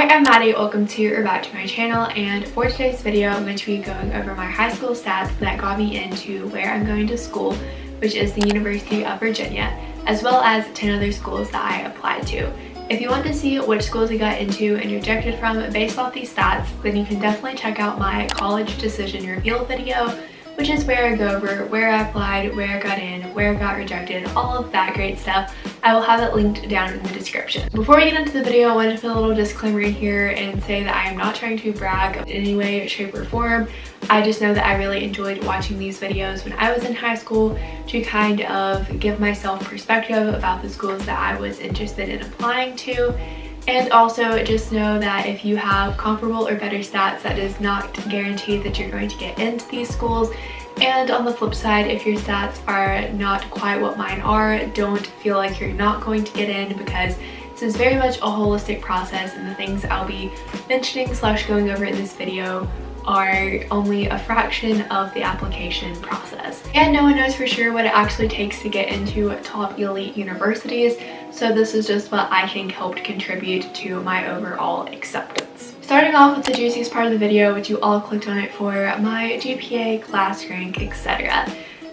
Hi, I'm Maddie. Welcome to or back to my channel, and for today's video I'm going to be going over my high school stats that got me into where I'm going to school, which is the University of Virginia, as well as 10 other schools that I applied to. If you want to see which schools I got into and rejected from based off these stats, then you can definitely check out my college decision reveal video, which is where I go over where I applied, where I got in, where I got rejected, all of that great stuff. I will have it linked down in the description. Before we get into the video, I wanted to put a little disclaimer in here and say that I am not trying to brag in any way, shape, or form. I just know that I really enjoyed watching these videos when I was in high school to kind of give myself perspective about the schools that I was interested in applying to. And also just know that if you have comparable or better stats, that does not guarantee that you're going to get into these schools. And on the flip side, if your stats are not quite what mine are, don't feel like you're not going to get in, because this is very much a holistic process, and the things I'll be mentioning / going over in this video are only a fraction of the application process. And no one knows for sure what it actually takes to get into top elite universities, so this is just what I think helped contribute to my overall acceptance. Starting off with the juiciest part of the video, which you all clicked on it for, my GPA, class rank, etc.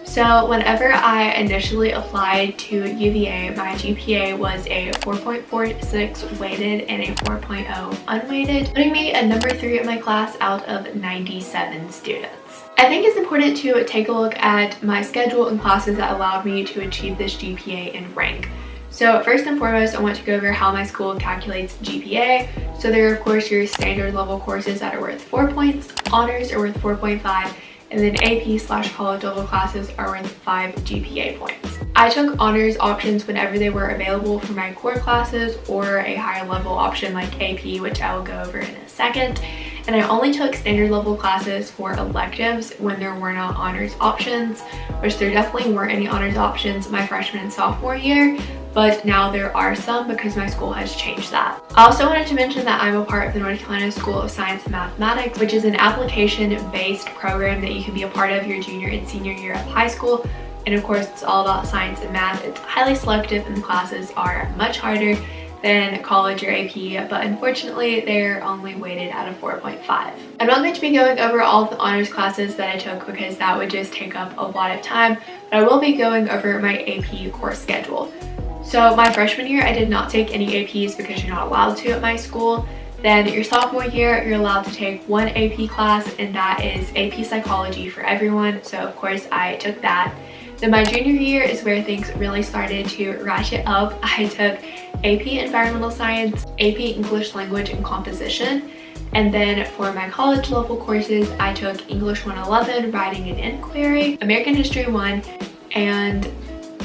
So whenever I initially applied to UVA, my GPA was a 4.46 weighted and a 4.0 unweighted, putting me at number 3 in my class out of 97 students. I think it's important to take a look at my schedule and classes that allowed me to achieve this GPA and rank. So first and foremost, I want to go over how my school calculates GPA. So there are of course your standard level courses that are worth 4 points, honors are worth 4.5, and then AP/college level classes are worth 5 GPA points. I took honors options whenever they were available for my core classes, or a higher level option like AP, which I will go over in a second. And I only took standard level classes for electives when there were not honors options, which there definitely weren't any honors options my freshman and sophomore year, but now there are some because my school has changed that. I also wanted to mention that I'm a part of the North Carolina School of Science and Mathematics, which is an application-based program that you can be a part of your junior and senior year of high school. And of course, it's all about science and math. It's highly selective and the classes are much harder than college or AP, but unfortunately they're only weighted out of 4.5. I'm not going to be going over all of the honors classes that I took because that would just take up a lot of time, but I will be going over my AP course schedule. So my freshman year, I did not take any APs because you're not allowed to at my school. Then your sophomore year, you're allowed to take one AP class, and that is AP Psychology for everyone. So of course I took that. Then my junior year is where things really started to ratchet up. I took AP Environmental Science, AP English Language and Composition, and then for my college level courses, I took English 111, Writing and Inquiry, American History 1, and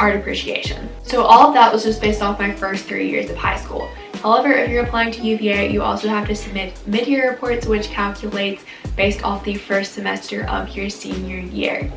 Art Appreciation. So all of that was just based off my first 3 years of high school. However, if you're applying to UVA, you also have to submit mid-year reports, which calculates based off the first semester of your senior year.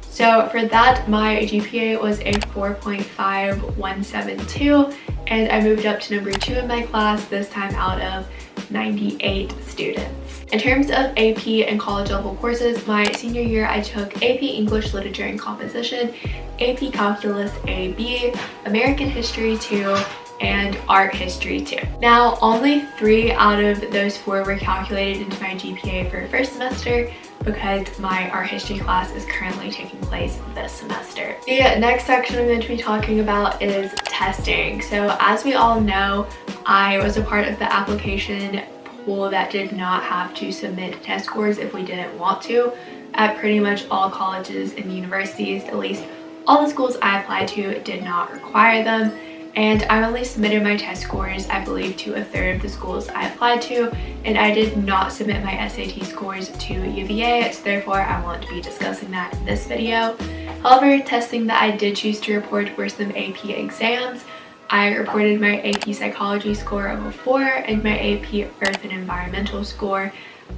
So for that, my GPA was a 4.5172, and I moved up to number 2 in my class, this time out of 98 students. In terms of AP and college level courses, my senior year I took AP English Literature and Composition, AP Calculus AB, American History 2, and Art History 2. Now, only 3 out of those 4 were calculated into my GPA for first semester because my art history class is currently taking place this semester. The next section I'm going to be talking about is testing. So as we all know, I was a part of the application pool that did not have to submit test scores if we didn't want to at pretty much all colleges and universities. At least all the schools I applied to did not require them. And I only submitted my test scores, I believe, to a third of the schools I applied to, and I did not submit my SAT scores to UVA, so therefore I won't be discussing that in this video. However, testing that I did choose to report were some AP exams. I reported my AP Psychology score of a 4 and my AP Earth and Environmental score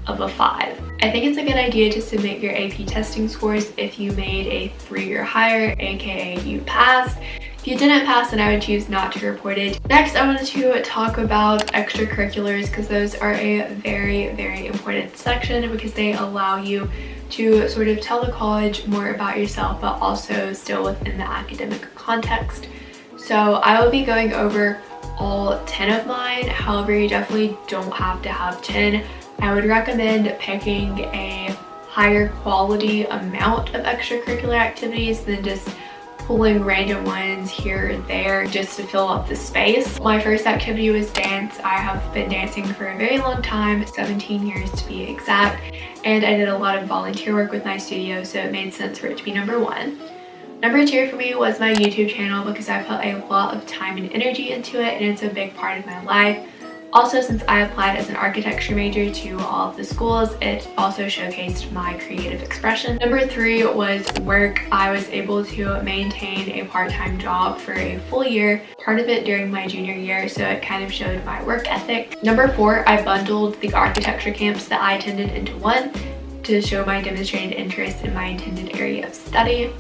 of a 5. I think it's a good idea to submit your AP testing scores if you made a 3 or higher, aka you passed. If you didn't pass, then I would choose not to report it. Next, I wanted to talk about extracurriculars because those are a very, very important section because they allow you to sort of tell the college more about yourself, but also still within the academic context. So I will be going over all 10 of mine. However, you definitely don't have to have 10. I would recommend picking a higher quality amount of extracurricular activities than just pulling random ones here or there just to fill up the space. My first activity was dance. I have been dancing for a very long time, 17 years to be exact, and I did a lot of volunteer work with my studio, so it made sense for it to be number 1. Number 2 for me was my YouTube channel because I put a lot of time and energy into it, and it's a big part of my life. Also, since I applied as an architecture major to all of the schools, it also showcased my creative expression. Number 3 was work. I was able to maintain a part-time job for a full year, part of it during my junior year, so it kind of showed my work ethic. Number 4, I bundled the architecture camps that I attended into one to show my demonstrated interest in my intended area of study.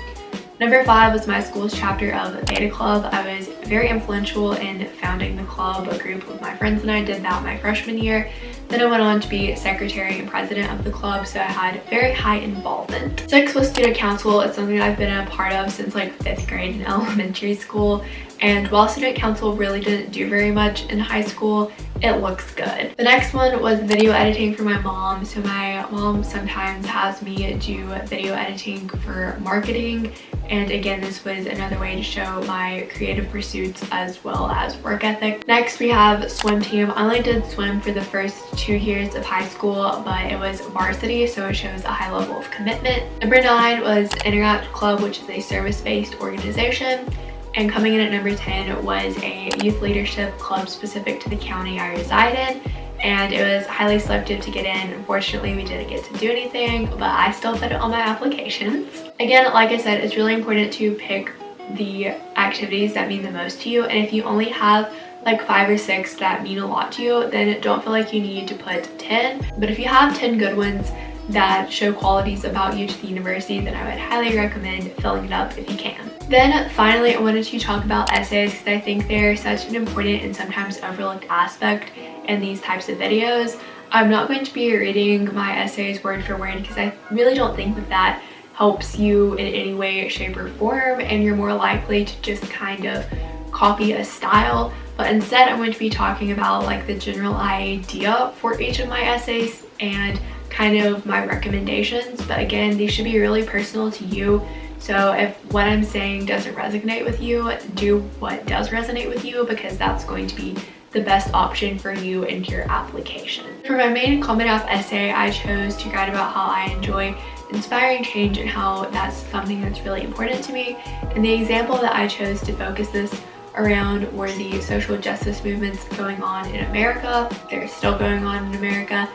Number 5 was my school's chapter of Beta Club. I was very influential in founding the club. A group of my friends and I did that my freshman year. Then I went on to be secretary and president of the club, so I had very high involvement. 6 was student council. It's something I've been a part of since like 5th grade in elementary school. And while student council really didn't do very much in high school, it looks good. The next one was video editing for my mom. So my mom sometimes has me do video editing for marketing. And again, this was another way to show my creative pursuits as well as work ethic. Next, we have swim team. I only did swim for the first 2 years of high school, but it was varsity, so it shows a high level of commitment. Number 9 was Interact Club, which is a service-based organization. And coming in at number 10 was a youth leadership club specific to the county I reside in. And it was highly selective to get in. Unfortunately, we didn't get to do anything, but I still put it on my applications. Again, like I said, it's really important to pick the activities that mean the most to you. And if you only have like 5 or 6 that mean a lot to you, then don't feel like you need to put 10. But if you have 10 good ones that show qualities about you to the university, then I would highly recommend filling it up if you can. Then finally, I wanted to talk about essays because I think they're such an important and sometimes overlooked aspect in these types of videos. I'm not going to be reading my essays word for word because I really don't think that that helps you in any way, shape, or form, and you're more likely to just kind of copy a style. But instead, I'm going to be talking about like the general idea for each of my essays and kind of my recommendations. But again, these should be really personal to you. So if what I'm saying doesn't resonate with you, do what does resonate with you, because that's going to be the best option for you in your application. For my main Common App essay, I chose to write about how I enjoy inspiring change and how that's something that's really important to me. And the example that I chose to focus this around were the social justice movements going on in America. They're still going on in America.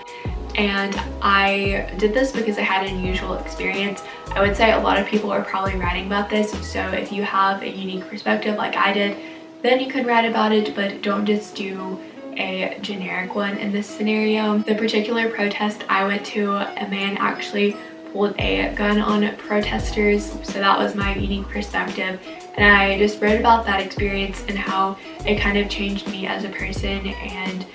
And I did this because I had an unusual experience. I would say a lot of people are probably writing about this, so if you have a unique perspective like I did, then you could write about it, but don't just do a generic one in this scenario. The particular protest I went to, a man actually pulled a gun on protesters, so that was my unique perspective. And I just wrote about that experience and how it kind of changed me as a person and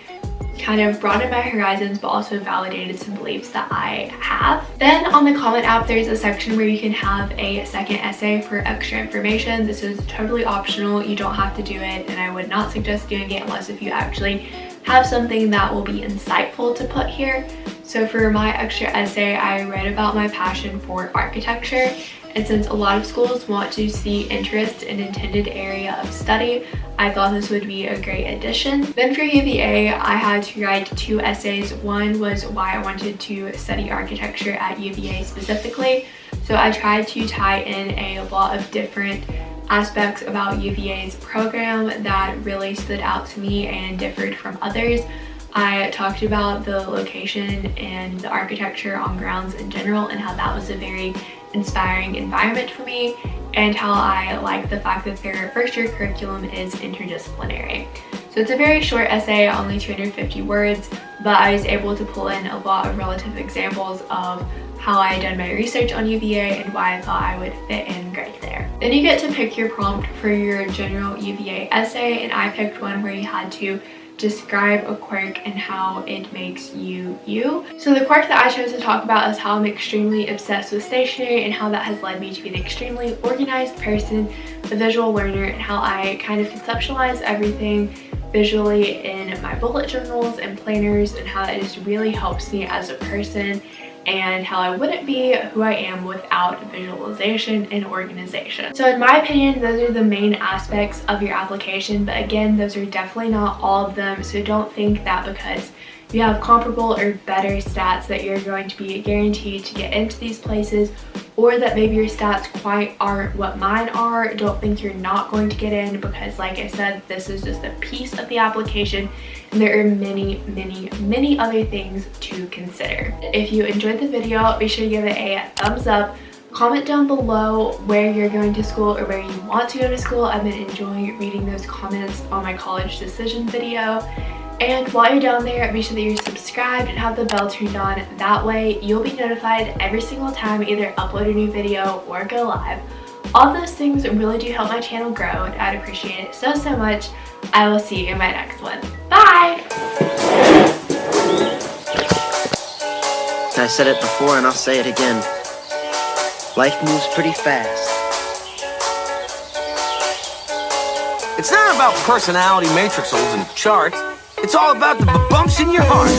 kind of broadened my horizons, but also validated some beliefs that I have. Then on the Comment app, there's a section where you can have a second essay for extra information. This is totally optional. You don't have to do it, and I would not suggest doing it unless if you actually have something that will be insightful to put here. So for my extra essay, I read about my passion for architecture. And since a lot of schools want to see interest in intended area of study, I thought this would be a great addition. Then for UVA, I had to write 2 essays. One was why I wanted to study architecture at UVA specifically. So I tried to tie in a lot of different aspects about UVA's program that really stood out to me and differed from others. I talked about the location and the architecture on grounds in general and how that was a very inspiring environment for me, and how I like the fact that their first year curriculum is interdisciplinary. So it's a very short essay, only 250 words, but I was able to pull in a lot of relative examples of how I had done my research on UVA and why I thought I would fit in great there. Then you get to pick your prompt for your general UVA essay, and I picked one where you had to describe a quirk and how it makes you you. So the quirk that I chose to talk about is how I'm extremely obsessed with stationery and how that has led me to be an extremely organized person, a visual learner, and how I kind of conceptualize everything visually in my bullet journals and planners, and how that just really helps me as a person, and how I wouldn't be who I am without visualization and organization. So in my opinion, those are the main aspects of your application, but again, those are definitely not all of them, so don't think that because you have comparable or better stats that you're going to be guaranteed to get into these places, or that maybe your stats quite aren't what mine are. Don't think you're not going to get in, because like I said, this is just a piece of the application and there are many other things to consider. If you enjoyed the video, be sure to give it a thumbs up. Comment down below where you're going to school or where you want to go to school. I've been enjoying reading those comments on my college decision video. And while you're down there, be sure that you're subscribed and have the bell turned on. That way you'll be notified every single time I either upload a new video or go live. All those things really do help my channel grow, and I'd appreciate it so much. I will see you in my next one. Bye! I said it before and I'll say it again. Life moves pretty fast. It's not about personality matrixels and charts. It's all about the bumps in your heart.